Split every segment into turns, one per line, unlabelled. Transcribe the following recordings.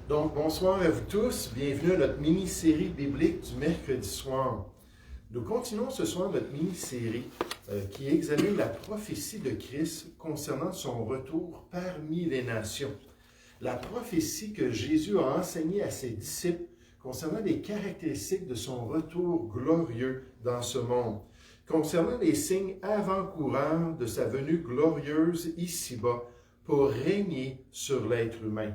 Donc, bonsoir à vous tous. Bienvenue à notre mini-série biblique du mercredi soir. Nous continuons ce soir notre mini-série qui examine la prophétie de Christ concernant son retour parmi les nations. La prophétie que Jésus a enseignée à ses disciples concernant les caractéristiques de son retour glorieux dans ce monde, concernant les signes avant-coureurs de sa venue glorieuse ici-bas pour régner sur l'être humain.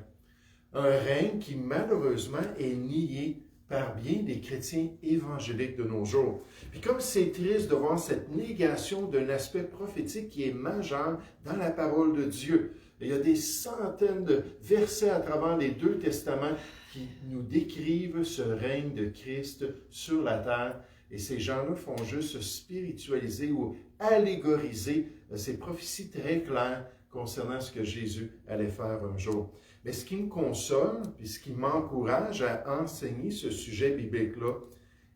Un règne qui, malheureusement, est nié par bien des chrétiens évangéliques de nos jours. Puis comme c'est triste de voir cette négation d'un aspect prophétique qui est majeur dans la parole de Dieu. Il y a des centaines de versets à travers les deux testaments qui nous décrivent ce règne de Christ sur la terre. Et ces gens-là font juste spiritualiser ou allégoriser ces prophéties très claires concernant ce que Jésus allait faire un jour. Mais ce qui me console, puis ce qui m'encourage à enseigner ce sujet biblique-là,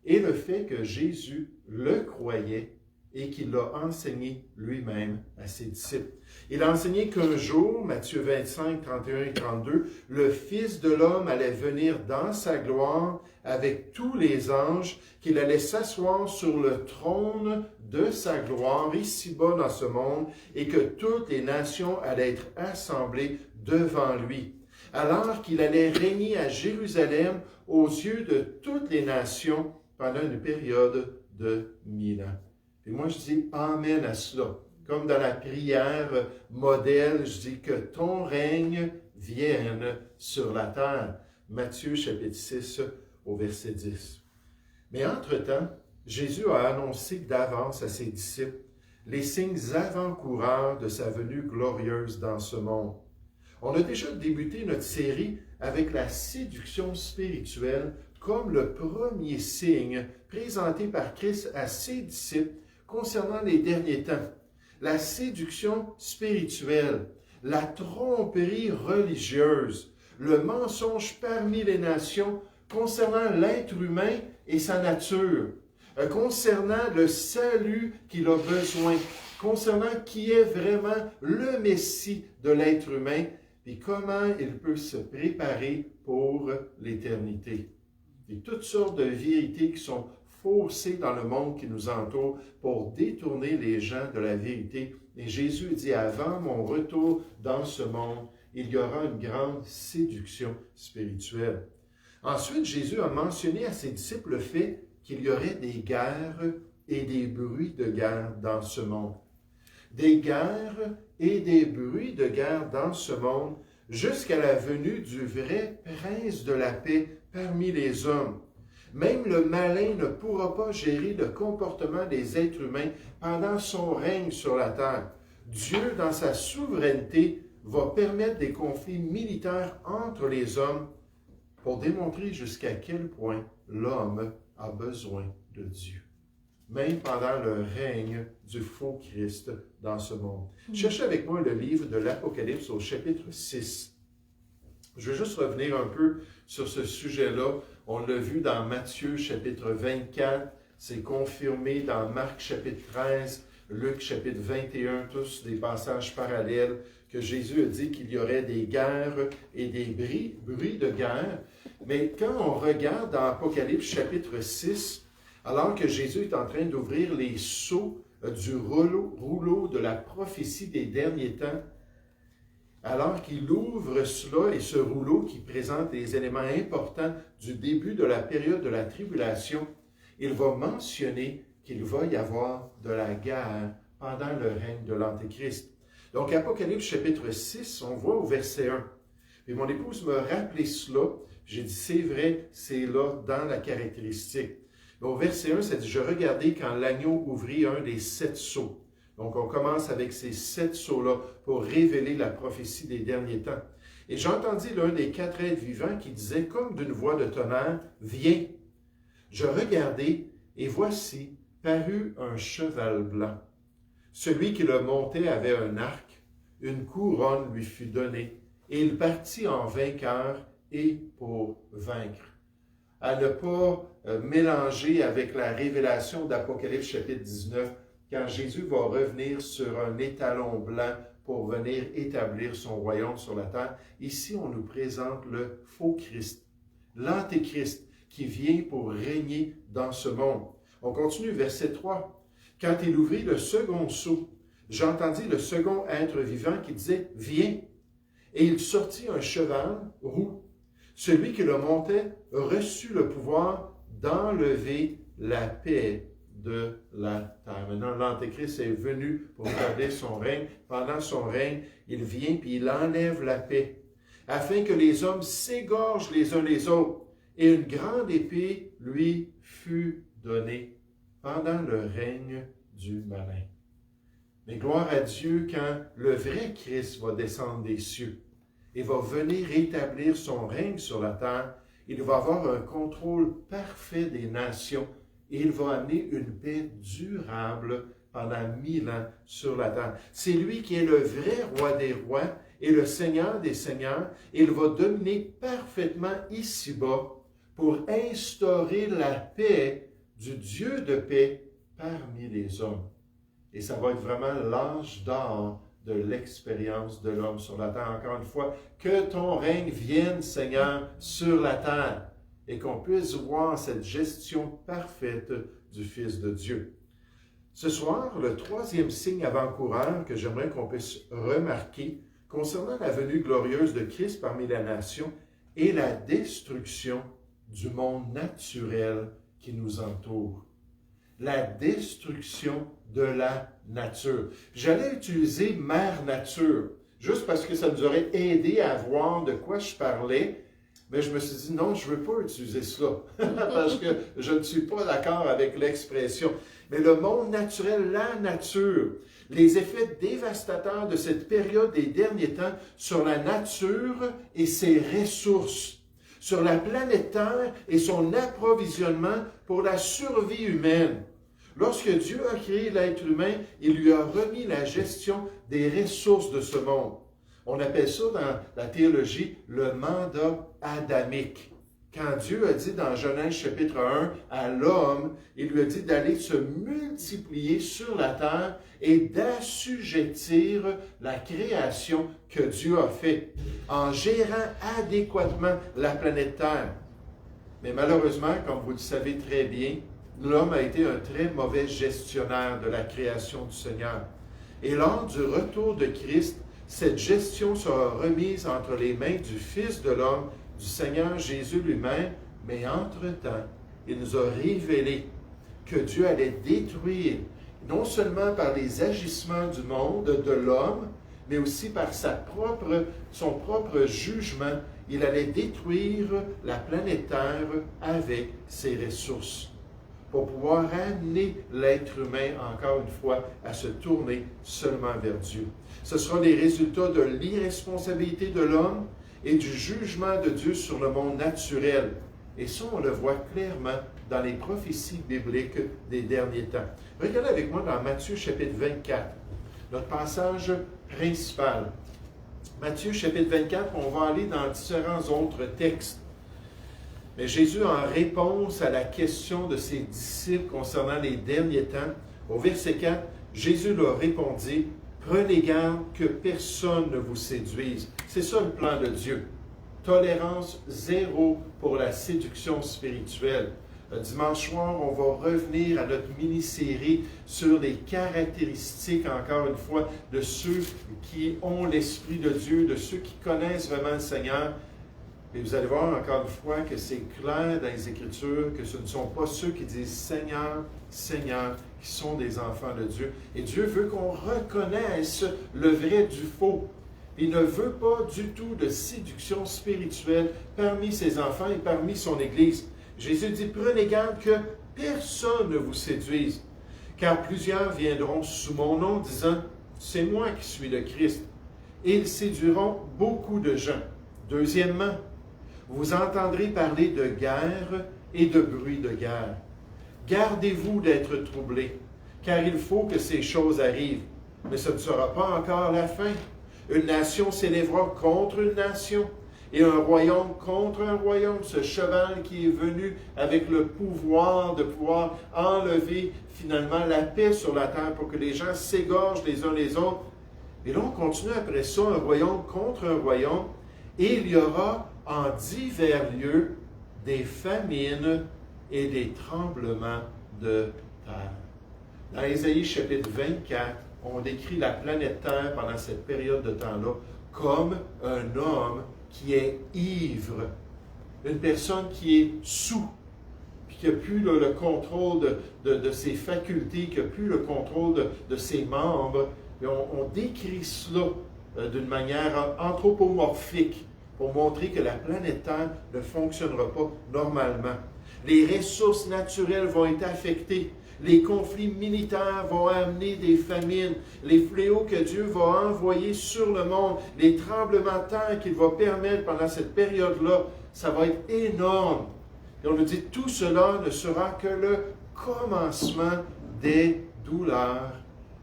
est le fait que Jésus le croyait et qu'il l'a enseigné lui-même à ses disciples. Il a enseigné qu'un jour, Matthieu 25, 31 et 32, le Fils de l'homme allait venir dans sa gloire avec tous les anges, qu'il allait s'asseoir sur le trône de sa gloire ici-bas dans ce monde et que toutes les nations allaient être assemblées devant lui. Alors qu'il allait régner à Jérusalem aux yeux de toutes les nations pendant une période de 1000 ans. Et moi, je dis Amen à cela. Comme dans la prière modèle, je dis que ton règne vienne sur la terre. Matthieu chapitre 6 au verset 10. Mais entre-temps, Jésus a annoncé d'avance à ses disciples les signes avant-coureurs de sa venue glorieuse dans ce monde. On a déjà débuté notre série avec la séduction spirituelle comme le premier signe présenté par Christ à ses disciples concernant les derniers temps. La séduction spirituelle, la tromperie religieuse, le mensonge parmi les nations concernant l'être humain et sa nature, concernant le salut qu'il a besoin, concernant qui est vraiment le Messie de l'être humain, et comment il peut se préparer pour l'éternité. Et toutes sortes de vérités qui sont faussées dans le monde qui nous entoure pour détourner les gens de la vérité. Et Jésus dit, avant mon retour dans ce monde, il y aura une grande séduction spirituelle. Ensuite, Jésus a mentionné à ses disciples le fait qu'il y aurait des guerres et des bruits de guerre dans ce monde. Des guerres et des bruits de guerre dans ce monde jusqu'à la venue du vrai prince de la paix parmi les hommes. Même le malin ne pourra pas gérer le comportement des êtres humains pendant son règne sur la terre. Dieu, dans sa souveraineté, va permettre des conflits militaires entre les hommes pour démontrer jusqu'à quel point l'homme a besoin de Dieu. Même pendant le règne du faux Christ dans ce monde. Cherchez avec moi le livre de l'Apocalypse au chapitre 6. Je vais juste revenir un peu sur ce sujet-là. On l'a vu dans Matthieu chapitre 24, c'est confirmé dans Marc chapitre 13, Luc chapitre 21, tous des passages parallèles que Jésus a dit qu'il y aurait des guerres et des bruits de guerre. Mais quand on regarde dans Apocalypse chapitre 6, alors que Jésus est en train d'ouvrir les sceaux du rouleau de la prophétie des derniers temps, alors qu'il ouvre cela et ce rouleau qui présente les éléments importants du début de la période de la tribulation, il va mentionner qu'il va y avoir de la guerre pendant le règne de l'Antéchrist. Donc, Apocalypse chapitre 6, on voit au verset 1. Et mon épouse me rappelait cela. J'ai dit, c'est vrai, c'est là dans la caractéristique. Au verset 1, ça dit « Je regardai quand l'agneau ouvrit un des 7 sceaux ». Donc, on commence avec ces 7 sceaux-là pour révéler la prophétie des derniers temps. Et j'entendis l'un des 4 êtres vivants qui disait comme d'une voix de tonnerre « Viens ». Je regardai, et voici, parut un cheval blanc. Celui qui le montait avait un arc, une couronne lui fut donnée, et il partit en vainqueur et pour vaincre. À ne pas mélanger avec la révélation d'Apocalypse chapitre 19, quand Jésus va revenir sur un étalon blanc pour venir établir son royaume sur la terre. Ici, on nous présente le faux Christ, l'Antéchrist, qui vient pour régner dans ce monde. On continue, verset 3. « Quand il ouvrit le second sceau, j'entendis le second être vivant qui disait, « Viens !» Et il sortit un cheval roux. Celui qui le montait reçut le pouvoir d'enlever la paix de la terre. » Maintenant, l'Antéchrist est venu pour établir son règne. Pendant son règne, il vient puis il enlève la paix, afin que les hommes s'égorgent les uns les autres. Et une grande épée lui fut donnée pendant le règne du malin. Mais gloire à Dieu quand le vrai Christ va descendre des cieux et va venir établir son règne sur la terre. Il va avoir un contrôle parfait des nations et il va amener une paix durable pendant 1000 ans sur la terre. C'est lui qui est le vrai roi des rois et le Seigneur des seigneurs. Il va dominer parfaitement ici-bas pour instaurer la paix du Dieu de paix parmi les hommes. Et ça va être vraiment l'âge d'or de l'expérience de l'homme sur la terre. Encore une fois, que ton règne vienne, Seigneur, sur la terre et qu'on puisse voir cette gestion parfaite du Fils de Dieu. Ce soir, le troisième signe avant-coureur que j'aimerais qu'on puisse remarquer concernant la venue glorieuse de Christ parmi les nations est la destruction du monde naturel qui nous entoure. La destruction de la nature. J'allais utiliser mère nature, juste parce que ça nous aurait aidé à voir de quoi je parlais, mais je me suis dit non, je ne veux pas utiliser cela, parce que je ne suis pas d'accord avec l'expression. Mais le monde naturel, la nature, les effets dévastateurs de cette période des derniers temps sur la nature et ses ressources, sur la planète Terre et son approvisionnement pour la survie humaine. Lorsque Dieu a créé l'être humain, il lui a remis la gestion des ressources de ce monde. On appelle ça dans la théologie le mandat adamique. Quand Dieu a dit dans Genèse chapitre 1 à l'homme, il lui a dit d'aller se multiplier sur la terre et d'assujettir la création que Dieu a faite en gérant adéquatement la planète Terre. Mais malheureusement, comme vous le savez très bien, l'homme a été un très mauvais gestionnaire de la création du Seigneur. Et lors du retour de Christ, cette gestion sera remise entre les mains du Fils de l'homme, du Seigneur Jésus lui-même, mais entre-temps, il nous a révélé que Dieu allait détruire, non seulement par les agissements du monde, de l'homme, mais aussi par son propre jugement, il allait détruire la planète Terre avec ses ressources, pour pouvoir amener l'être humain, encore une fois, à se tourner seulement vers Dieu. Ce sera les résultats de l'irresponsabilité de l'homme et du jugement de Dieu sur le monde naturel. Et ça, on le voit clairement dans les prophéties bibliques des derniers temps. Regardez avec moi dans Matthieu chapitre 24, notre passage principal. Matthieu chapitre 24, on va aller dans différents autres textes. Mais Jésus, en réponse à la question de ses disciples concernant les derniers temps, au verset 4, Jésus leur répondit, « Prenez garde que personne ne vous séduise. » C'est ça le plan de Dieu. Tolérance zéro pour la séduction spirituelle. Dimanche soir, on va revenir à notre mini-série sur les caractéristiques, encore une fois, de ceux qui ont l'Esprit de Dieu, de ceux qui connaissent vraiment le Seigneur. Et vous allez voir encore une fois que c'est clair dans les Écritures que ce ne sont pas ceux qui disent « Seigneur, Seigneur », qui sont des enfants de Dieu. Et Dieu veut qu'on reconnaisse le vrai du faux. Il ne veut pas du tout de séduction spirituelle parmi ses enfants et parmi son Église. Jésus dit « Prenez garde que personne ne vous séduise, car plusieurs viendront sous mon nom disant « C'est moi qui suis le Christ ». Et ils séduiront beaucoup de gens. Deuxièmement, vous entendrez parler de guerre et de bruit de guerre. Gardez-vous d'être troublés, car il faut que ces choses arrivent. Mais ce ne sera pas encore la fin. Une nation s'élèvera contre une nation, et un royaume contre un royaume. Ce cheval qui est venu avec le pouvoir de pouvoir enlever finalement la paix sur la terre pour que les gens s'égorgent les uns les autres. Et là, on continue après ça, un royaume contre un royaume, et il y aura en divers lieux des famines et des tremblements de terre. Dans Ésaïe chapitre 24, on décrit la planète Terre pendant cette période de temps-là comme un homme qui est ivre, une personne qui est sous, puis qui n'a plus le contrôle de ses facultés, qui n'a plus le contrôle de ses membres. Et on décrit cela d'une manière anthropomorphique pour montrer que la planète Terre ne fonctionnera pas normalement. Les ressources naturelles vont être affectées. Les conflits militaires vont amener des famines, les fléaux que Dieu va envoyer sur le monde, les tremblements de terre qu'il va permettre pendant cette période-là, ça va être énorme. Et on nous dit, tout cela ne sera que le commencement des douleurs,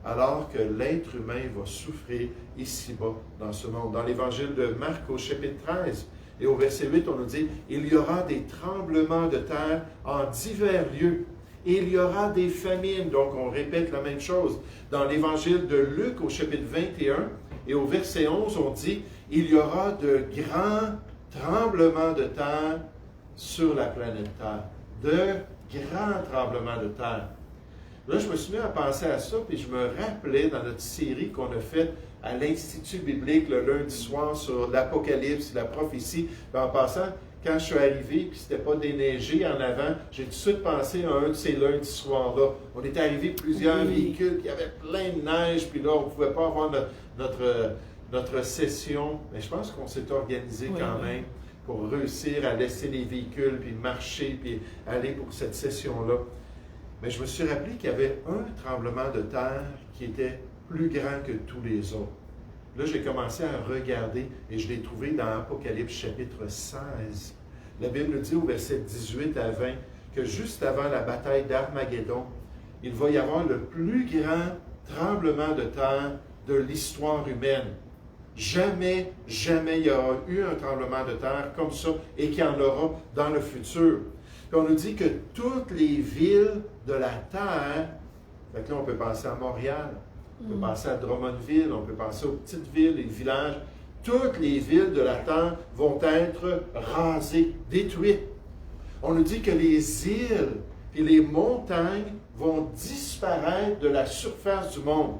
alors que l'être humain va souffrir ici-bas dans ce monde. Dans l'évangile de Marc au chapitre 13 et au verset 8, on nous dit, il y aura des tremblements de terre en divers lieux. Et il y aura des famines. Donc, on répète la même chose. Dans l'évangile de Luc, au chapitre 21, et au verset 11, on dit, il y aura de grands tremblements de terre sur la planète Terre. De grands tremblements de terre. Là, je me suis mis à penser à ça, puis je me rappelais dans notre série qu'on a faite à l'Institut biblique le lundi soir sur l'Apocalypse, la prophétie. Puis en passant, quand je suis arrivé, puis c'était pas déneigé en avant, j'ai tout de suite pensé à un de ces lundis soirs-là. On était arrivé plusieurs véhicules, puis il y avait plein de neige, puis là, on ne pouvait pas avoir notre session. Mais je pense qu'on s'est organisé quand même pour réussir à laisser les véhicules, puis marcher, puis aller pour cette session-là. Mais je me suis rappelé qu'il y avait un tremblement de terre qui était plus grand que tous les autres. Là, j'ai commencé à regarder et je l'ai trouvé dans Apocalypse chapitre 16. La Bible dit au verset 18 à 20 que juste avant la bataille d'Armageddon, il va y avoir le plus grand tremblement de terre de l'histoire humaine. Jamais il y aura eu un tremblement de terre comme ça et qu'il y en aura dans le futur. Puis on nous dit que toutes les villes de la terre, fait que là on peut penser à Montréal, on peut penser à Drummondville, on peut penser aux petites villes, les villages. Toutes les villes de la terre vont être rasées, détruites. On nous dit que les îles et les montagnes vont disparaître de la surface du monde.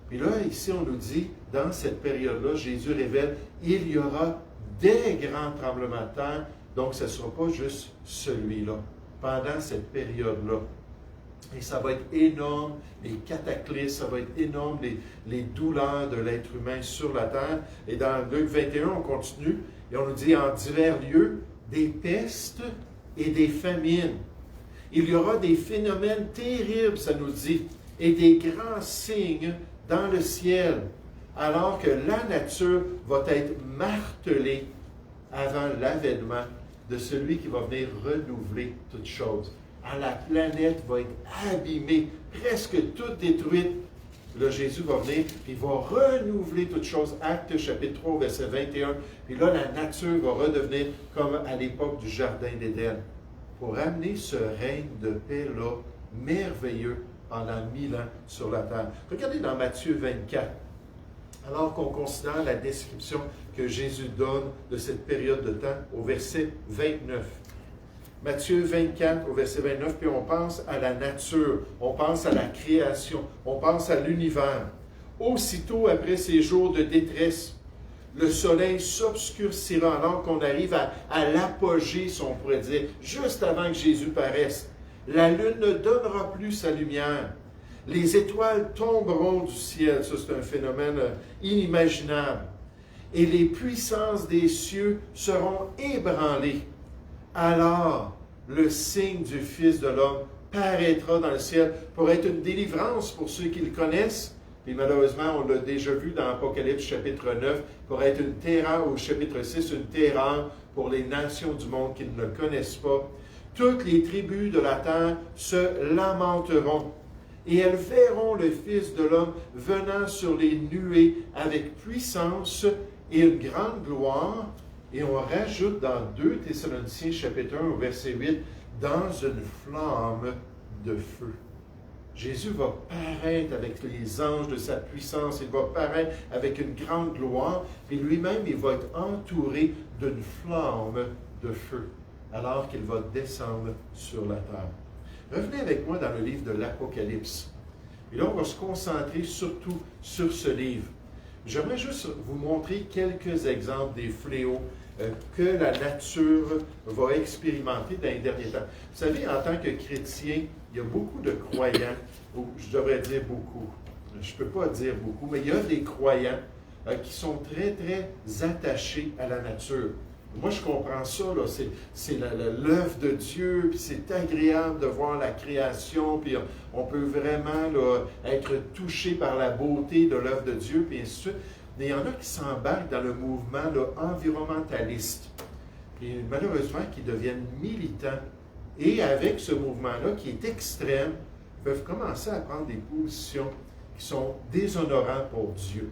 Puis là, ici, on nous dit, dans cette période-là, Jésus révèle, il y aura des grands tremblements de terre, donc ce ne sera pas juste celui-là, pendant cette période-là. Et ça va être énorme, les cataclysmes, ça va être énorme, les douleurs de l'être humain sur la terre. Et dans Luc 21, on continue, et on nous dit en divers lieux, des pestes et des famines. Il y aura des phénomènes terribles, ça nous dit, et des grands signes dans le ciel, alors que la nature va être martelée avant l'avènement de celui qui va venir renouveler toutes choses. Alors, la planète va être abîmée, presque toute détruite. Là, Jésus va venir, puis il va renouveler toutes choses. Actes chapitre 3, verset 21. Puis là, la nature va redevenir comme à l'époque du Jardin d'Éden. Pour amener ce règne de paix-là, merveilleux, pendant 1000 ans sur la terre. Regardez dans Matthieu 24. Alors qu'on considère la description que Jésus donne de cette période de temps au verset 29. Matthieu 24 au verset 29, puis on pense à la nature, on pense à la création, on pense à l'univers. Aussitôt après ces jours de détresse, le soleil s'obscurcira alors qu'on arrive à l'apogée, si on pourrait dire, juste avant que Jésus paraisse. La lune ne donnera plus sa lumière. Les étoiles tomberont du ciel. Ça, c'est un phénomène inimaginable. Et les puissances des cieux seront ébranlées. Alors, le signe du Fils de l'homme paraîtra dans le ciel pour être une délivrance pour ceux qui le connaissent. Et malheureusement, on l'a déjà vu dans Apocalypse chapitre 9, pour être une terreur, au chapitre 6, une terreur pour les nations du monde qui ne le connaissent pas. Toutes les tribus de la terre se lamenteront. Et elles verront le Fils de l'homme venant sur les nuées avec puissance et une grande gloire. Et on rajoute dans 2 Thessaloniciens chapitre 1 au verset 8, dans une flamme de feu. Jésus va paraître avec les anges de sa puissance, il va paraître avec une grande gloire, et lui-même, il va être entouré d'une flamme de feu, alors qu'il va descendre sur la terre. Revenez avec moi dans le livre de l'Apocalypse. Et là, on va se concentrer surtout sur ce livre. J'aimerais juste vous montrer quelques exemples des fléaux que la nature va expérimenter dans les derniers temps. Vous savez, en tant que chrétien, il y a beaucoup de croyants, ou je devrais dire beaucoup, je ne peux pas dire beaucoup, mais il y a des croyants qui sont très, très attachés à la nature. Moi, je comprends ça, là, c'est l'œuvre de Dieu, puis c'est agréable de voir la création, puis on peut vraiment là, être touché par la beauté de l'œuvre de Dieu, puis ainsi de suite. Mais il y en a qui s'embarquent dans le mouvement là, environnementaliste, et malheureusement qui deviennent militants, et avec ce mouvement-là qui est extrême, peuvent commencer à prendre des positions qui sont déshonorantes pour Dieu.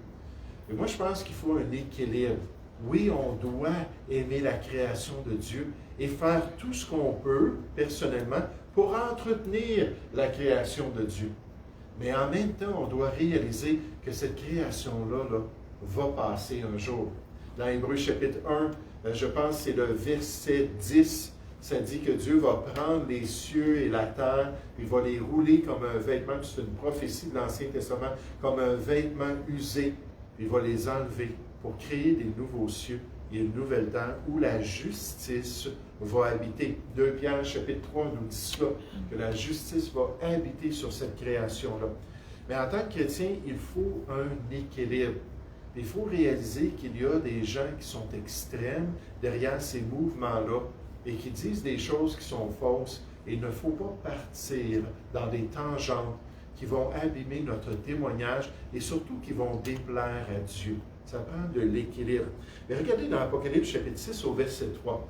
Et moi, je pense qu'il faut un équilibre. Oui, on doit aimer la création de Dieu et faire tout ce qu'on peut, personnellement, pour entretenir la création de Dieu. Mais en même temps, on doit réaliser que cette création-là va passer un jour. Dans Hébreux chapitre 1, je pense que c'est le verset 10, ça dit que Dieu va prendre les cieux et la terre, il va les rouler comme un vêtement, c'est une prophétie de l'Ancien Testament, comme un vêtement usé, il va les enlever pour créer des nouveaux cieux et une nouvelle terre où la justice va habiter. 2 Pierre chapitre 3 nous dit cela, que la justice va habiter sur cette création-là. Mais en tant que chrétien, il faut un équilibre. Il faut réaliser qu'il y a des gens qui sont extrêmes derrière ces mouvements-là et qui disent des choses qui sont fausses. Et il ne faut pas partir dans des tangentes qui vont abîmer notre témoignage et surtout qui vont déplaire à Dieu. Ça prend de l'équilibre. Mais regardez dans l'Apocalypse chapitre 6 au verset 3.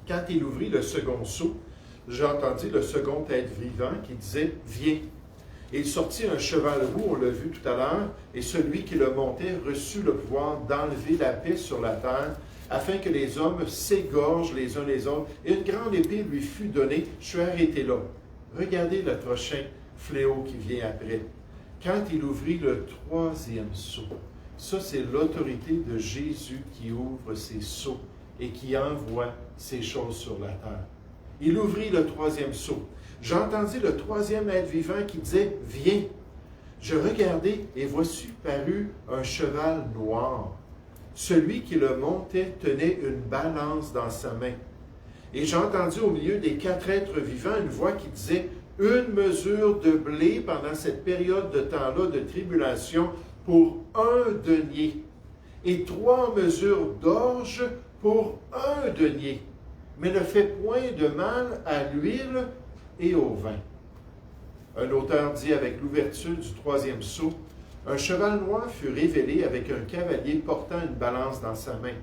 Quand il ouvrit le second sceau, j'ai entendu le second être vivant qui disait « Viens ». Et il sortit un cheval roux, on l'a vu tout à l'heure, et celui qui le montait reçut le pouvoir d'enlever la paix sur la terre, afin que les hommes s'égorgent les uns les autres, et une grande épée lui fut donnée. Je suis arrêté là. Regardez le prochain fléau qui vient après. Quand il ouvrit le troisième sceau, ça c'est l'autorité de Jésus qui ouvre ses sceaux et qui envoie ces choses sur la terre. Il ouvrit le troisième sceau. J'entendis le troisième être vivant qui disait « Viens ». Je regardai et voici parut un cheval noir. Celui qui le montait tenait une balance dans sa main. Et j'entendis au milieu des 4 êtres vivants une voix qui disait « Une mesure de blé pendant cette période de temps-là de tribulation pour 1 denier, et 3 mesures d'orge pour 1 denier, mais ne fait point de mal à l'huile et au vin. » Un auteur dit avec l'ouverture du troisième sceau, un cheval noir fut révélé avec un cavalier portant une balance dans sa main.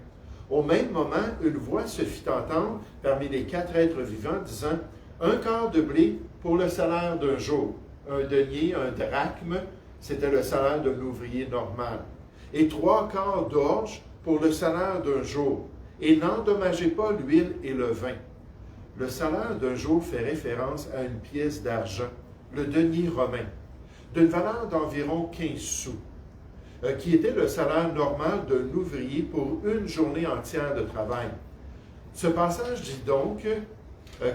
Au même moment, une voix se fit entendre parmi les 4 êtres vivants disant « Un quart de blé pour le salaire d'un jour, un denier, un drachme, c'était le salaire d'un ouvrier normal, et 3 quarts d'orge pour le salaire d'un jour, et n'endommagez pas l'huile et le vin. » Le salaire d'un jour fait référence à une pièce d'argent, le denier romain, d'une valeur d'environ 15 sous, qui était le salaire normal d'un ouvrier pour une journée entière de travail. Ce passage dit donc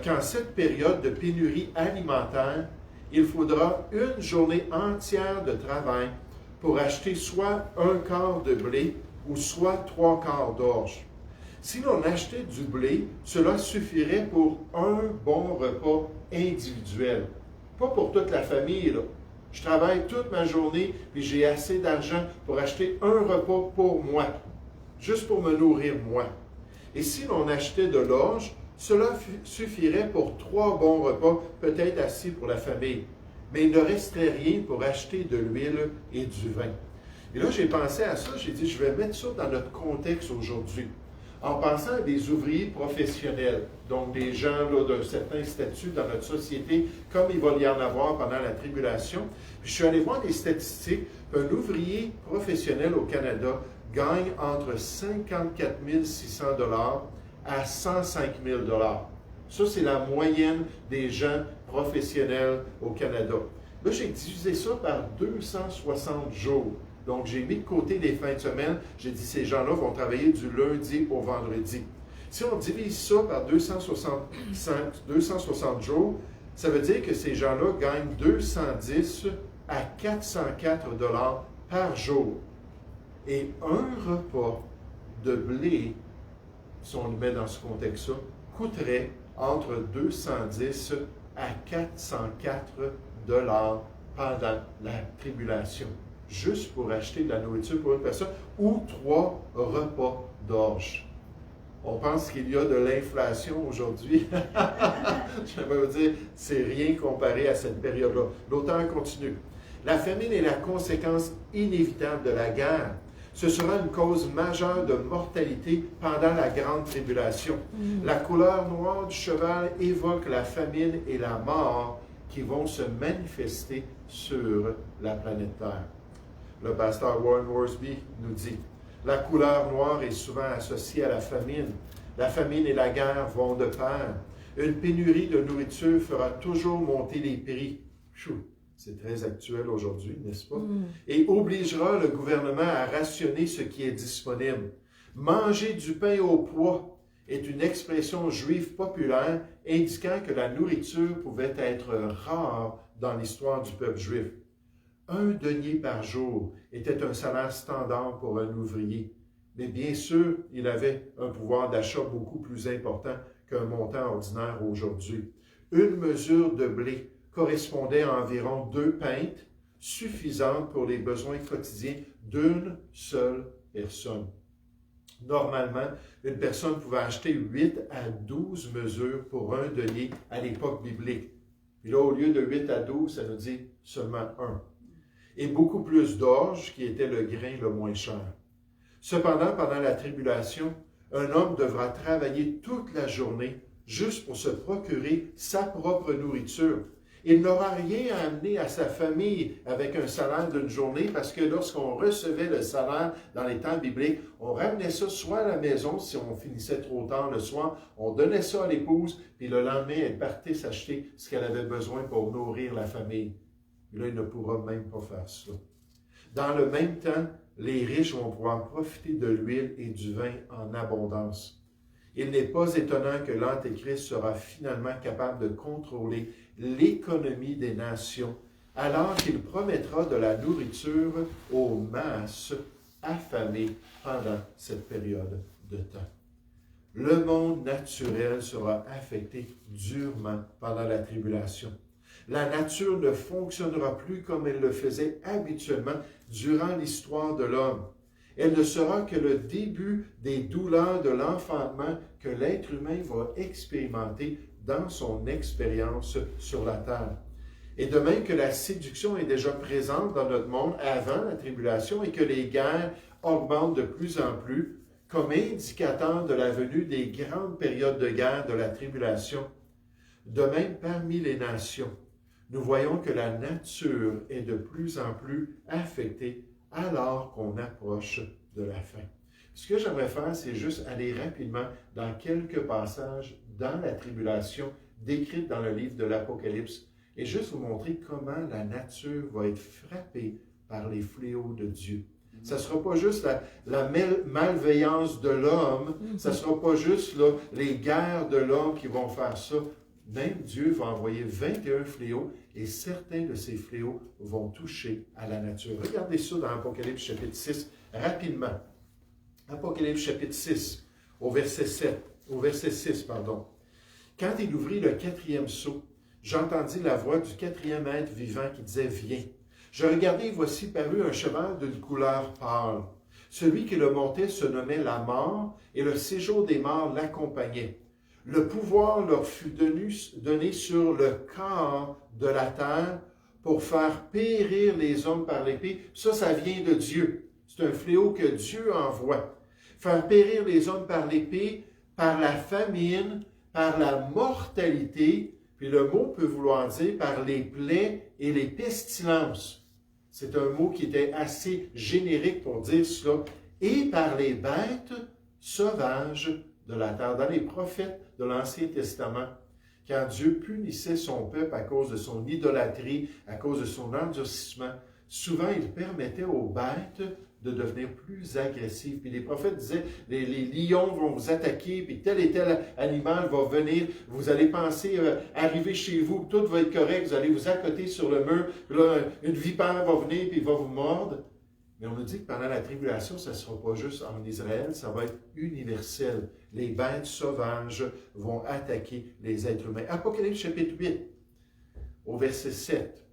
qu'en cette période de pénurie alimentaire, il faudra une journée entière de travail pour acheter soit 1 quart de blé ou soit 3 quarts d'orge. Si l'on achetait du blé, cela suffirait pour un bon repas individuel. Pas pour toute la famille, là. Je travaille toute ma journée et j'ai assez d'argent pour acheter un repas pour moi, juste pour me nourrir moi. Et si l'on achetait de l'orge, cela suffirait pour 3 bons repas, peut-être assez pour la famille. Mais il ne resterait rien pour acheter de l'huile et du vin. Et là, j'ai pensé à ça, j'ai dit, je vais mettre ça dans notre contexte aujourd'hui. En pensant à des ouvriers professionnels, donc des gens d'un certain statut dans notre société, comme il va y en avoir pendant la tribulation. Puis je suis allé voir des statistiques. Un ouvrier professionnel au Canada gagne entre 54 600 $ à 105 000 $. Ça, c'est la moyenne des gens professionnels au Canada. Là, j'ai divisé ça par 260 jours. Donc, j'ai mis de côté les fins de semaine. J'ai dit, ces gens-là vont travailler du lundi au vendredi. Si on divise ça par 260 jours, ça veut dire que ces gens-là gagnent 210 à 404 dollars par jour. Et un repas de blé, si on le met dans ce contexte-là, coûterait entre 210 à 404 dollars pendant la tribulation, juste pour acheter de la nourriture pour une personne ou 3 repas d'orge. On pense qu'il y a de l'inflation aujourd'hui. Je vais vous dire, c'est rien comparé à cette période-là. L'auteur continue. La famine est la conséquence inévitable de la guerre. Ce sera une cause majeure de mortalité pendant la grande tribulation. La couleur noire du cheval évoque la famine et la mort qui vont se manifester sur la planète Terre. Le pasteur Warren Worsby nous dit, la couleur noire est souvent associée à la famine. La famine et la guerre vont de pair. Une pénurie de nourriture fera toujours monter les prix. C'est très actuel aujourd'hui, n'est-ce pas? Et obligera le gouvernement à rationner ce qui est disponible. Manger du pain au pois est une expression juive populaire indiquant que la nourriture pouvait être rare dans l'histoire du peuple juif. 1 denier par jour était un salaire standard pour un ouvrier. Mais bien sûr, il avait un pouvoir d'achat beaucoup plus important qu'un montant ordinaire aujourd'hui. Une mesure de blé correspondait à environ 2 pintes, suffisantes pour les besoins quotidiens d'une seule personne. Normalement, une personne pouvait acheter 8 à 12 mesures pour 1 denier à l'époque biblique. Puis là, au lieu de 8 à 12, ça nous dit seulement 1. Et beaucoup plus d'orge, qui était le grain le moins cher. Cependant, pendant la tribulation, un homme devra travailler toute la journée juste pour se procurer sa propre nourriture. Il n'aura rien à amener à sa famille avec un salaire d'une journée parce que lorsqu'on recevait le salaire dans les temps bibliques, on ramenait ça soit à la maison si on finissait trop tard le soir, on donnait ça à l'épouse, puis le lendemain, elle partait s'acheter ce qu'elle avait besoin pour nourrir la famille. Là, il ne pourra même pas faire ça. Dans le même temps, les riches vont pouvoir profiter de l'huile et du vin en abondance. Il n'est pas étonnant que l'Antéchrist sera finalement capable de contrôler l'économie des nations, alors qu'il promettra de la nourriture aux masses affamées pendant cette période de temps. Le monde naturel sera affecté durement pendant la tribulation. La nature ne fonctionnera plus comme elle le faisait habituellement durant l'histoire de l'homme. Elle ne sera que le début des douleurs de l'enfantement que l'être humain va expérimenter dans son expérience sur la terre. Et de même que la séduction est déjà présente dans notre monde avant la tribulation et que les guerres augmentent de plus en plus, comme indicateur de la venue des grandes périodes de guerre de la tribulation, de même parmi les nations, nous voyons que la nature est de plus en plus affectée alors qu'on approche de la fin. Ce que j'aimerais faire, c'est juste aller rapidement dans quelques passages dans la tribulation décrite dans le livre de l'Apocalypse et juste vous montrer comment la nature va être frappée par les fléaux de Dieu. Ça ne sera pas juste la malveillance de l'homme, ça ne sera pas juste là, les guerres de l'homme qui vont faire ça. Même Dieu va envoyer 21 fléaux et certains de ces fléaux vont toucher à la nature. Regardez ça dans Apocalypse chapitre 6 rapidement. Apocalypse chapitre 6 au verset 6. Quand il ouvrit le 4e sceau, j'entendis la voix du 4e être vivant qui disait « Viens ». Je regardai et voici parut un cheval d'une couleur pâle. Celui qui le montait se nommait la mort et le séjour des morts l'accompagnait. Le pouvoir leur fut donné sur le corps de la terre pour faire périr les hommes par l'épée. Ça vient de Dieu. C'est un fléau que Dieu envoie. Faire périr les hommes par l'épée, par la famine, par la mortalité, puis le mot peut vouloir dire par les plaies et les pestilences. C'est un mot qui était assez générique pour dire cela. Et par les bêtes sauvages de la terre. Dans les prophètes de l'Ancien Testament, quand Dieu punissait son peuple à cause de son idolâtrie, à cause de son endurcissement, souvent il permettait aux bêtes de devenir plus agressives. Puis les prophètes disaient, les lions vont vous attaquer, puis tel et tel animal va venir, vous allez penser arriver chez vous, tout va être correct, vous allez vous accoter sur le mur, puis là, une vipère va venir, puis il va vous mordre. Mais on nous dit que pendant la tribulation, ça ne sera pas juste en Israël, ça va être universel. Les bêtes sauvages vont attaquer les êtres humains. Apocalypse chapitre 8, au verset 7.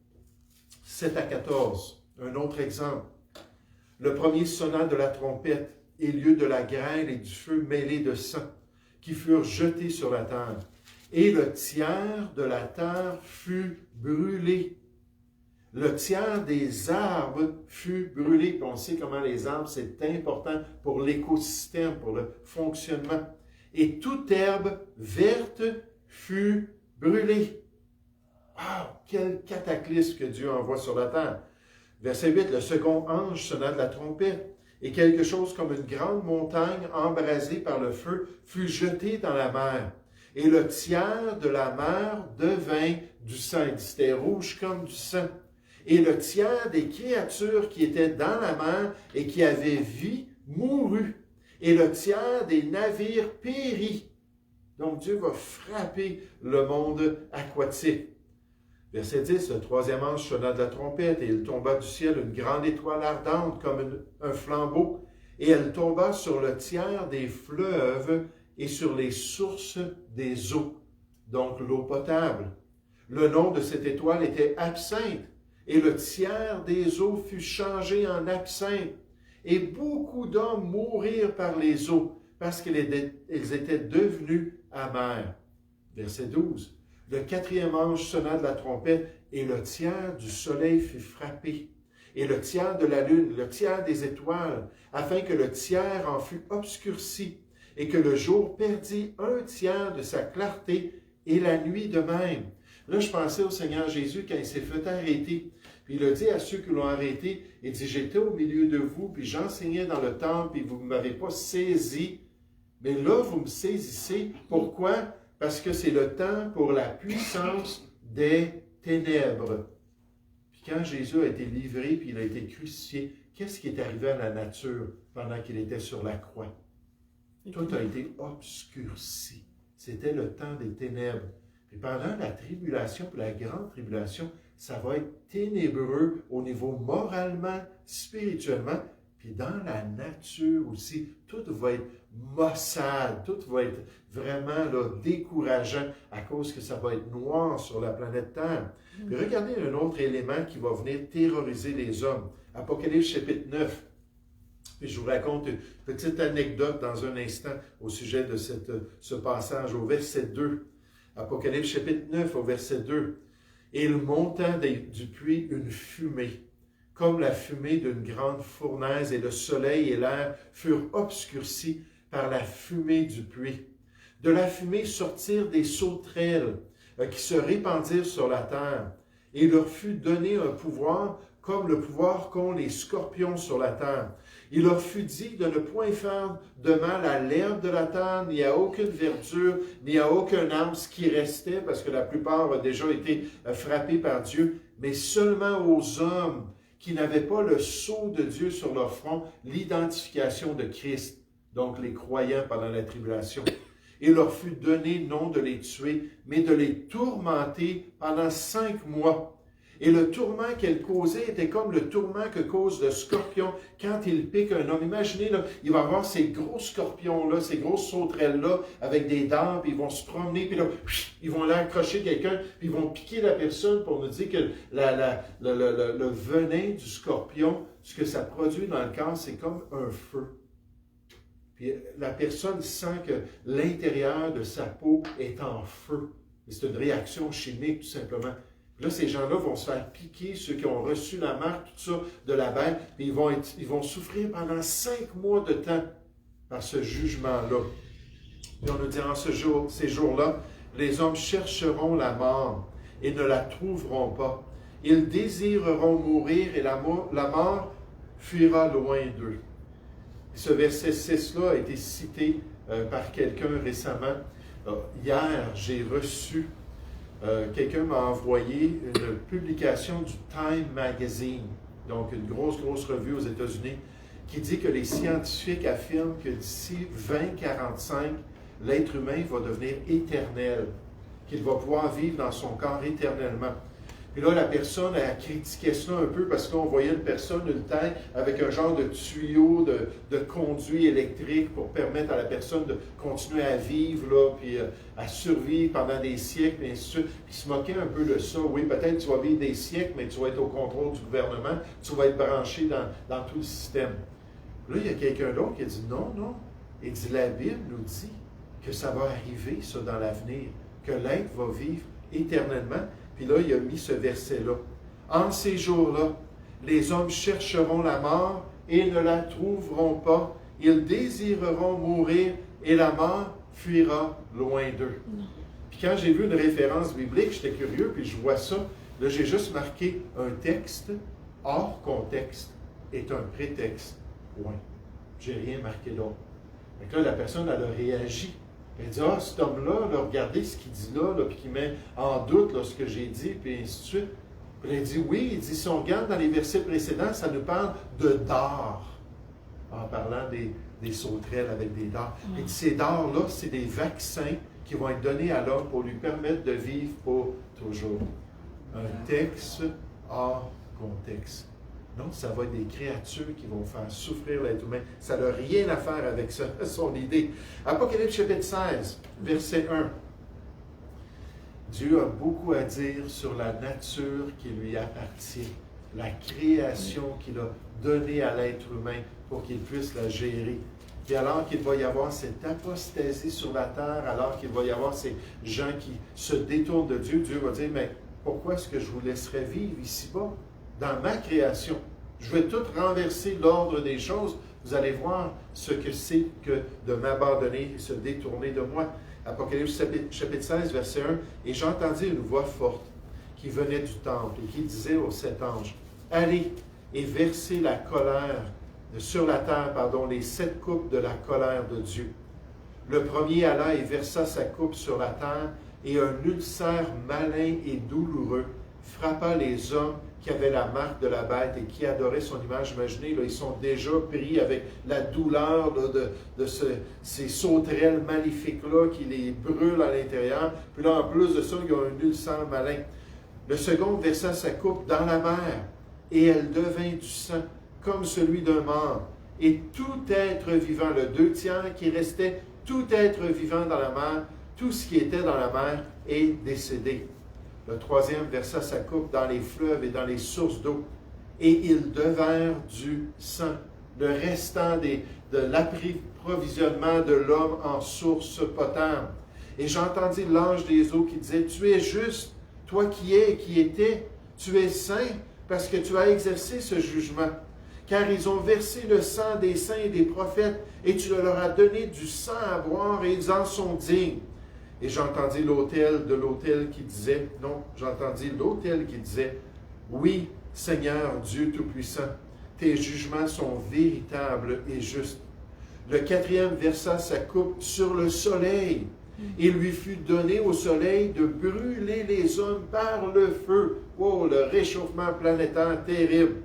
7 à 14, un autre exemple. Le premier sonna de la trompette, et lieu de la grêle et du feu mêlé de sang, qui furent jetés sur la terre. Et le tiers de la terre fut brûlé. Le tiers des arbres fut brûlé. Puis on sait comment les arbres, c'est important pour l'écosystème, pour le fonctionnement. Et toute herbe verte fut brûlée. Wow! Quel cataclysme que Dieu envoie sur la terre. Verset 8, le second ange sonna de la trompette, et quelque chose comme une grande montagne embrasée par le feu fut jetée dans la mer. Et le tiers de la mer devint du sang. C'était rouge comme du sang. Et le tiers des créatures qui étaient dans la mer et qui avaient vie mourut. Et le tiers des navires périt. Donc Dieu va frapper le monde aquatique. Verset 10, le troisième ange sonna de la trompette, et il tomba du ciel une grande étoile ardente comme un flambeau, et elle tomba sur le tiers des fleuves et sur les sources des eaux, donc l'eau potable. Le nom de cette étoile était Absinthe, et le tiers des eaux fut changé en absinthe, et beaucoup d'hommes mourirent par les eaux, parce qu'ils étaient devenus amers. Verset 12. Le quatrième ange sonna de la trompette, et le tiers du soleil fut frappé, et le tiers de la lune, le tiers des étoiles, afin que le tiers en fût obscurci, et que le jour perdit un tiers de sa clarté, et la nuit de même. Là, je pensais au Seigneur Jésus quand il s'est fait arrêter. Puis il a dit à ceux qui l'ont arrêté, il dit, j'étais au milieu de vous, puis j'enseignais dans le temple, puis vous ne m'avez pas saisi. Mais là, vous me saisissez. Pourquoi? Parce que c'est le temps pour la puissance des ténèbres. Puis quand Jésus a été livré, puis il a été crucifié, qu'est-ce qui est arrivé à la nature pendant qu'il était sur la croix? Tout a été obscurci. C'était le temps des ténèbres. Puis pendant la tribulation, puis la grande tribulation, ça va être ténébreux au niveau moralement, spirituellement, puis dans la nature aussi. Tout va être maussade, tout va être vraiment là, décourageant à cause que ça va être noir sur la planète Terre. Puis regardez un autre élément qui va venir terroriser les hommes. Apocalypse chapitre 9. Puis je vous raconte une petite anecdote dans un instant au sujet de ce passage au verset 2. Apocalypse chapitre 9 au verset 2. « Et il monta du puits une fumée, comme la fumée d'une grande fournaise, et le soleil et l'air furent obscurcis par la fumée du puits. De la fumée sortirent des sauterelles qui se répandirent sur la terre, et il leur fut donné un pouvoir comme le pouvoir qu'ont les scorpions sur la terre. Il leur fut dit de ne point faire de mal à l'herbe de la terre, ni à aucune verdure, ni à aucun arbre, ce qui restait, parce que la plupart ont déjà été frappés par Dieu, mais seulement aux hommes qui n'avaient pas le sceau de Dieu sur leur front, l'identification de Christ, donc les croyants pendant la tribulation. Il leur fut donné non de les tuer, mais de les tourmenter pendant 5 mois. Et le tourment qu'elle causait était comme le tourment que cause le scorpion quand il pique un homme. Imaginez, là, il va avoir ces gros scorpions-là, ces grosses sauterelles-là, avec des dents, puis ils vont se promener, puis là, ils vont aller accrocher quelqu'un, puis ils vont piquer la personne pour nous dire que le venin du scorpion, ce que ça produit dans le corps, c'est comme un feu. Puis la personne sent que l'intérieur de sa peau est en feu. C'est une réaction chimique, tout simplement. Là, ces gens-là vont se faire piquer, ceux qui ont reçu la marque, tout ça, de la bête, puis ils vont souffrir pendant 5 mois de temps par ce jugement-là. Puis on nous dit, en ces jours-là, les hommes chercheront la mort et ne la trouveront pas. Ils désireront mourir et la mort fuira loin d'eux. Ce verset 6-là a été cité par quelqu'un récemment. Hier, j'ai reçu quelqu'un m'a envoyé une publication du Time Magazine, donc une grosse revue aux États-Unis, qui dit que les scientifiques affirment que d'ici 2045, l'être humain va devenir éternel, qu'il va pouvoir vivre dans son corps éternellement. Puis là, la personne a critiqué ça un peu parce qu'on voyait une personne, une tête, avec un genre de tuyau de conduit électrique pour permettre à la personne de continuer à vivre, là, puis à survivre pendant des siècles, et ainsi de suite. Puis il se moquait un peu de ça. Oui, peut-être tu vas vivre des siècles, mais tu vas être au contrôle du gouvernement, tu vas être branché dans tout le système. Là, il y a quelqu'un d'autre qui a dit non. Il dit la Bible nous dit que ça va arriver, ça, dans l'avenir, que l'être va vivre éternellement. Puis là, il a mis ce verset-là. En ces jours-là, les hommes chercheront la mort et ne la trouveront pas. Ils désireront mourir et la mort fuira loin d'eux. Puis quand j'ai vu une référence biblique, j'étais curieux, puis je vois ça. Là, j'ai juste marqué un texte hors contexte est un prétexte. Point. J'ai rien marqué d'autre. Donc là, la personne, elle a réagi. Elle dit, cet homme-là, regardez ce qu'il dit là, puis qui met en doute là, ce que j'ai dit, puis ainsi de suite. Puis elle dit, oui, il dit, si on regarde dans les versets précédents, ça nous parle de dards, en parlant des sauterelles avec des dards. Il dit, ces dards-là, c'est des vaccins qui vont être donnés à l'homme pour lui permettre de vivre pour toujours. Un texte hors contexte. Non, ça va être des créatures qui vont faire souffrir l'être humain. Ça n'a rien à faire avec ça, son idée. Apocalypse chapitre 16, verset 1. Dieu a beaucoup à dire sur la nature qui lui appartient, la création qu'il a donnée à l'être humain pour qu'il puisse la gérer. Puis alors qu'il va y avoir cette apostasie sur la terre, alors qu'il va y avoir ces gens qui se détournent de Dieu, Dieu va dire, mais pourquoi est-ce que je vous laisserai vivre ici-bas? Dans ma création. Je vais tout renverser l'ordre des choses. Vous allez voir ce que c'est que de m'abandonner et se détourner de moi. Apocalypse chapitre 16, verset 1. Et j'entendis une voix forte qui venait du temple et qui disait aux 7 anges, allez et versez la colère sur la terre, les 7 coupes de la colère de Dieu. Le premier alla et versa sa coupe sur la terre, et un ulcère malin et douloureux frappa les hommes qui avaient la marque de la bête et qui adoraient son image. Imaginez, là, ils sont déjà pris avec la douleur là, de ces sauterelles maléfiques-là qui les brûlent à l'intérieur. Puis là, en plus de ça, il y a un ulcère malin. Le second versa sa coupe dans la mer, et elle devint du sang, comme celui d'un mort. Et tout être vivant, le 2/3 qui restait, tout être vivant dans la mer, tout ce qui était dans la mer est décédé. Le troisième versa sa coupe dans les fleuves et dans les sources d'eau, et ils devinrent du sang, le restant de l'approvisionnement de l'homme en source potable. Et j'entendis l'ange des eaux qui disait, tu es juste, toi qui étais, tu es saint, parce que tu as exercé ce jugement. Car ils ont versé le sang des saints et des prophètes, et tu leur as donné du sang à boire, et ils en sont dignes. Et j'entendis l'autel qui disait, oui, Seigneur Dieu Tout-Puissant, tes jugements sont véritables et justes. Le quatrième versa sa coupe sur le soleil. Il lui fut donné au soleil de brûler les hommes par le feu. Oh, le réchauffement planétaire terrible.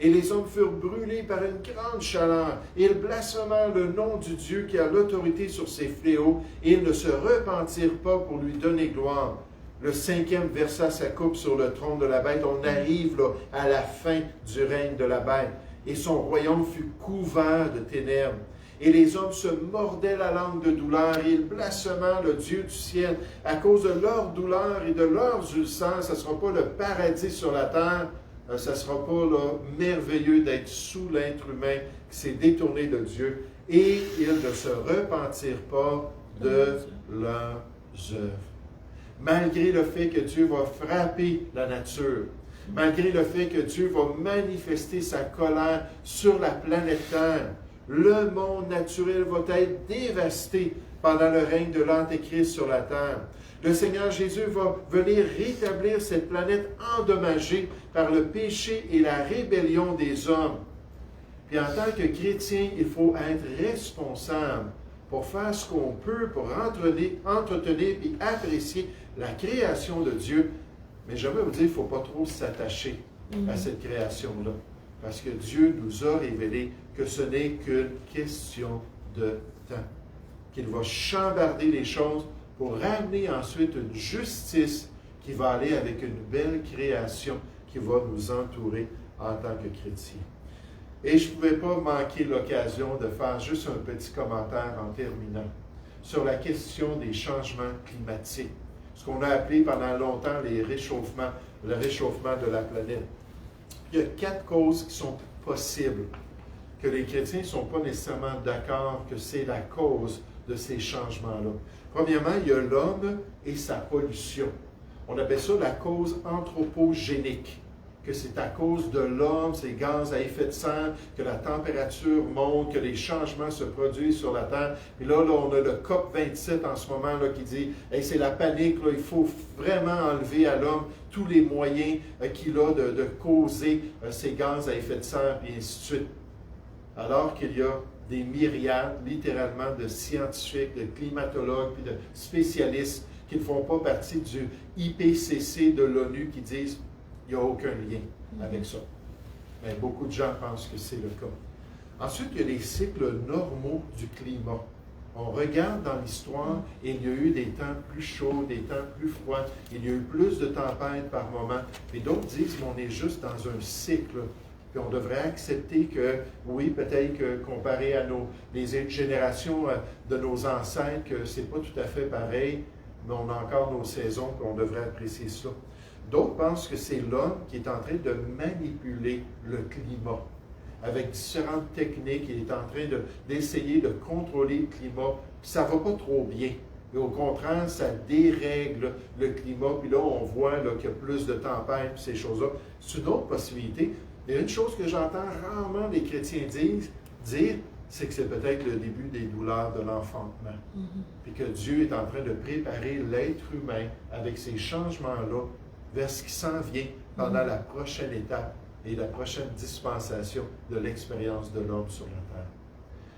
Et les hommes furent brûlés par une grande chaleur. Ils blasphémèrent le nom du Dieu qui a l'autorité sur ces fléaux, et ils ne se repentirent pas pour lui donner gloire. Le cinquième versa sa coupe sur le trône de la bête. On arrive là, à la fin du règne de la bête. Et son royaume fut couvert de ténèbres. Et les hommes se mordaient la langue de douleur, et ils blasphémèrent le Dieu du ciel. À cause de leur douleur et de leurs ulcères, ce ne sera pas le paradis sur la terre. Ça ne sera pas là, merveilleux d'être sous l'être humain qui s'est détourné de Dieu, et ils ne se repentirent pas de leurs œuvres. Malgré le fait que Dieu va frapper la nature, malgré le fait que Dieu va manifester sa colère sur la planète Terre, le monde naturel va être dévasté pendant le règne de l'Antéchrist sur la terre. Le Seigneur Jésus va venir rétablir cette planète endommagée par le péché et la rébellion des hommes. Puis en tant que chrétien, il faut être responsable pour faire ce qu'on peut, pour entretenir et apprécier la création de Dieu. Mais j'aimerais vous dire, il ne faut pas trop s'attacher à cette création-là. Parce que Dieu nous a révélé que ce n'est qu'une question de temps. Qu'il va chambarder les choses pour ramener ensuite une justice qui va aller avec une belle création qui va nous entourer en tant que chrétiens. Et je ne pouvais pas manquer l'occasion de faire juste un petit commentaire en terminant sur la question des changements climatiques, ce qu'on a appelé pendant longtemps le réchauffement de la planète. Il y a 4 causes qui sont possibles, que les chrétiens ne sont pas nécessairement d'accord que c'est la cause de ces changements-là. Premièrement, il y a l'homme et sa pollution. On appelle ça la cause anthropogénique, que c'est à cause de l'homme, ces gaz à effet de serre, que la température monte, que les changements se produisent sur la Terre. Et là, on a le COP27 en ce moment là, qui dit hey, c'est la panique, là, il faut vraiment enlever à l'homme tous les moyens qu'il a de causer ces gaz à effet de serre, et ainsi de suite. Alors qu'il y a des myriades, littéralement, de scientifiques, de climatologues, puis de spécialistes qui ne font pas partie du IPCC de l'ONU qui disent qu'il n'y a aucun lien avec ça. Mais beaucoup de gens pensent que c'est le cas. Ensuite, il y a les cycles normaux du climat. On regarde dans l'histoire et il y a eu des temps plus chauds, des temps plus froids, il y a eu plus de tempêtes par moment. Et d'autres disent qu'on est juste dans un cycle. Puis on devrait accepter que, oui, peut-être que comparé à les générations de nos ancêtres, que ce n'est pas tout à fait pareil, mais on a encore nos saisons, puis on devrait apprécier ça. D'autres pensent que c'est l'homme qui est en train de manipuler le climat. Avec différentes techniques, il est en train d'essayer de contrôler le climat, puis ça ne va pas trop bien. Et au contraire, ça dérègle le climat, puis là, on voit qu'il y a plus de tempêtes, puis ces choses-là. C'est une autre possibilité. Il y a une chose que j'entends rarement les chrétiens dire, c'est que c'est peut-être le début des douleurs de l'enfantement. Puis que Dieu est en train de préparer l'être humain avec ces changements-là vers ce qui s'en vient pendant la prochaine étape et la prochaine dispensation de l'expérience de l'homme sur la terre.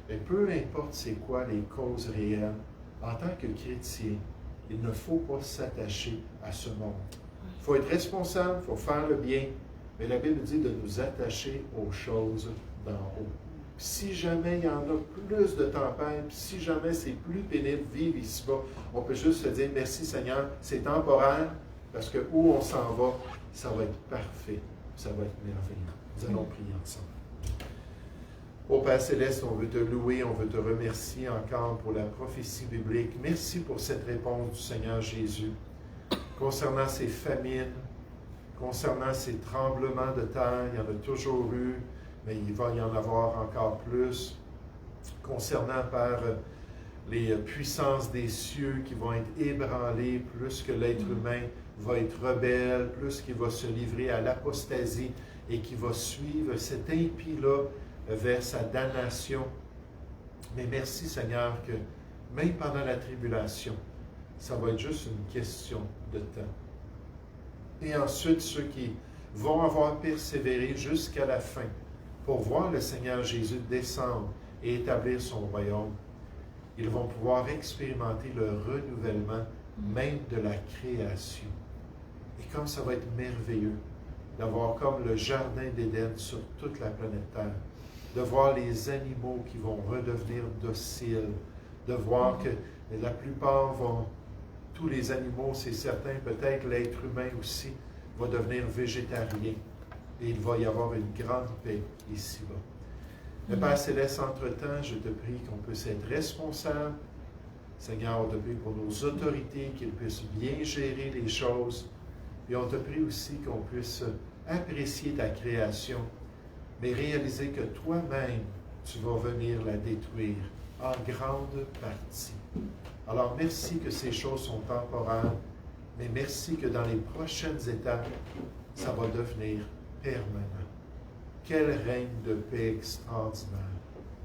Mais peu importe c'est quoi les causes réelles, en tant que chrétien, il ne faut pas s'attacher à ce monde. Il faut être responsable, il faut faire le bien, mais la Bible dit de nous attacher aux choses d'en haut. Si jamais il y en a plus de tempêtes, si jamais c'est plus pénible vivre ici-bas, on peut juste se dire merci Seigneur, c'est temporaire, parce que où on s'en va, ça va être parfait, ça va être merveilleux. Nous allons prier ensemble. Ô Père Céleste, on veut te louer, on veut te remercier encore pour la prophétie biblique. Merci pour cette réponse du Seigneur Jésus concernant ces famines, concernant ces tremblements de terre. Il y en a toujours eu, mais il va y en avoir encore plus. Concernant, Père, les puissances des cieux qui vont être ébranlées, plus que l'être humain va être rebelle, plus qu'il va se livrer à l'apostasie et qui va suivre cet impie-là vers sa damnation. Mais merci Seigneur que même pendant la tribulation, ça va être juste une question de temps. Et ensuite, ceux qui vont avoir persévéré jusqu'à la fin pour voir le Seigneur Jésus descendre et établir son royaume, ils vont pouvoir expérimenter le renouvellement même de la création. Et comme ça va être merveilleux d'avoir comme le jardin d'Éden sur toute la planète Terre, de voir les animaux qui vont redevenir dociles, de voir que la plupart vont, tous les animaux, c'est certain, peut-être l'être humain aussi, va devenir végétarien. Et il va y avoir une grande paix ici-bas. Mais Père Céleste, entre-temps, je te prie qu'on puisse être responsable. Seigneur, on te prie pour nos autorités, qu'ils puissent bien gérer les choses. Et on te prie aussi qu'on puisse apprécier ta création, mais réaliser que toi-même, tu vas venir la détruire en grande partie. Alors, merci que ces choses sont temporaires, mais merci que dans les prochaines étapes, ça va devenir permanent. Quel règne de paix extraordinaire!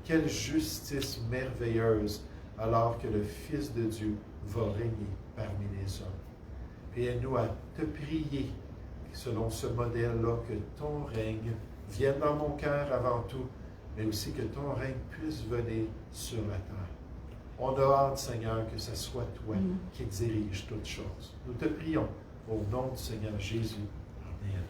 Quelle justice merveilleuse, alors que le Fils de Dieu va régner parmi les hommes. Et aide-nous à te prier selon ce modèle-là, que ton règne vienne dans mon cœur avant tout, mais aussi que ton règne puisse venir sur la terre. On a hâte, Seigneur, que ce soit toi qui dirige toutes choses. Nous te prions au nom du Seigneur Jésus. Amen.